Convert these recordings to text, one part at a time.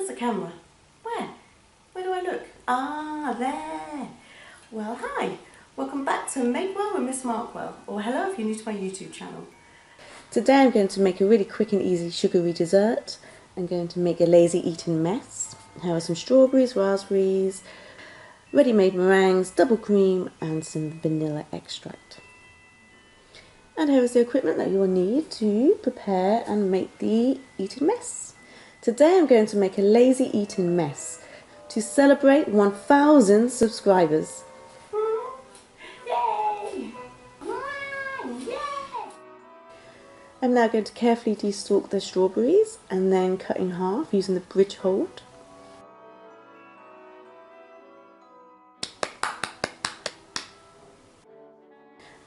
Where's the camera? Where? Where do I look? Ah, there. Well, hi. Welcome back to Make Well with Miss Markwell. Or hello if you're new to my YouTube channel. Today I'm going to make a really quick and easy sugary dessert. I'm going to make a lazy Eton mess. I have some strawberries, raspberries, ready-made meringues, double cream and some vanilla extract. And here is the equipment that you will need to prepare and make the Eton mess. Today I'm going to make a lazy Eton mess to celebrate 1,000 subscribers. Yay! Yay! I'm now going to carefully de-stalk the strawberries and then cut in half using the bridge hold.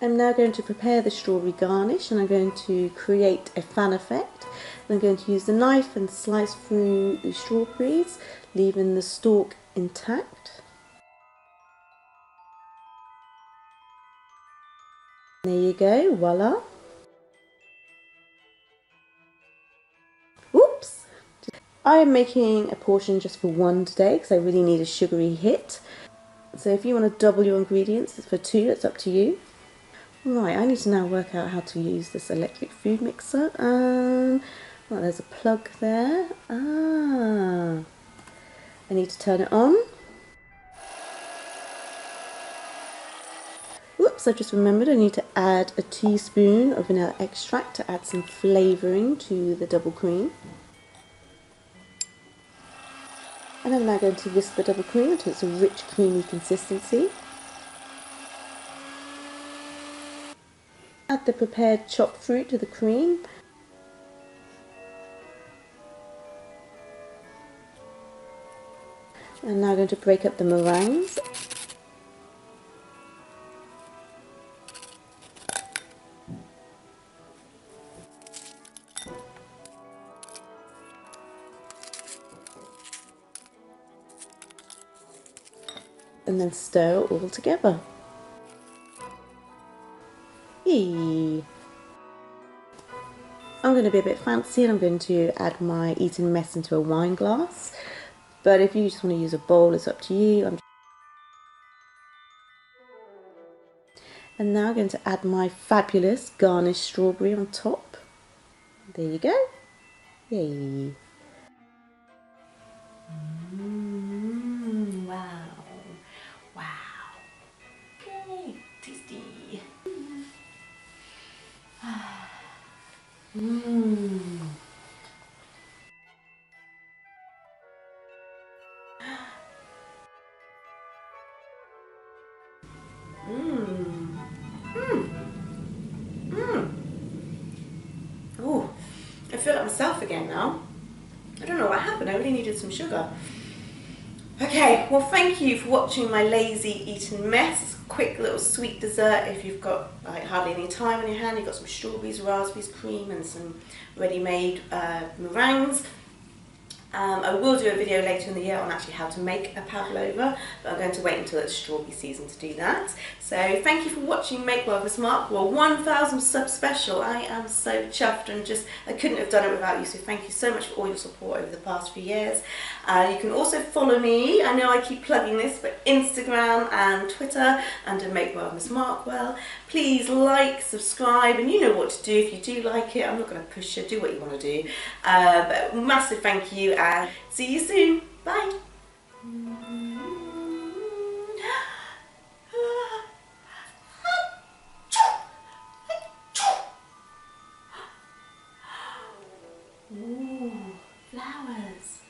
I'm now going to prepare the strawberry garnish and I'm going to create a fan effect. I'm going to use the knife and slice through the strawberries, leaving the stalk intact. There you go, voila. Oops! I am making a portion just for one today because I really need a sugary hit. So if you want to double your ingredients for two, it's up to you. Right, I need to now work out how to use this electric food mixer. Well, there's a plug there. I need to turn it on. Whoops, I just remembered I need to add a teaspoon of vanilla extract to add some flavouring to the double cream. And I'm now going to whisk the double cream until it's a rich, creamy consistency. Add the prepared chopped fruit to the cream. I'm now going to break up the meringues. And then stir it all together. Yay! I'm going to be a bit fancy and I'm going to add my Eton mess into a wine glass. But if you just want to use a bowl, it's up to you. And now I'm going to add my fabulous garnished strawberry on top. There you go. Yay! Wow. Wow. Yay! Tasty. Oh, I feel like myself again now. I don't know what happened, I really needed some sugar. Okay, well thank you for watching my lazy Eton mess. It's a quick little sweet dessert if you've got like hardly any time on your hand. You've got some strawberries, raspberries, cream and some ready-made meringues. I will do a video later in the year on actually how to make a pavlova, but I'm going to wait until it's strawberry season to do that. So thank you for watching Make Well with Miss Markwell 1,000 sub special. I am so chuffed and I couldn't have done it without you, so thank you so much for all your support over the past few years. You can also follow me, I know I keep plugging this, but Instagram and Twitter under Make Well with Miss Markwell. Please like, subscribe, and you know what to do if you do like it. I'm not going to push you, do what you want to do. But massive thank you and see you soon. Bye. Ooh, flowers.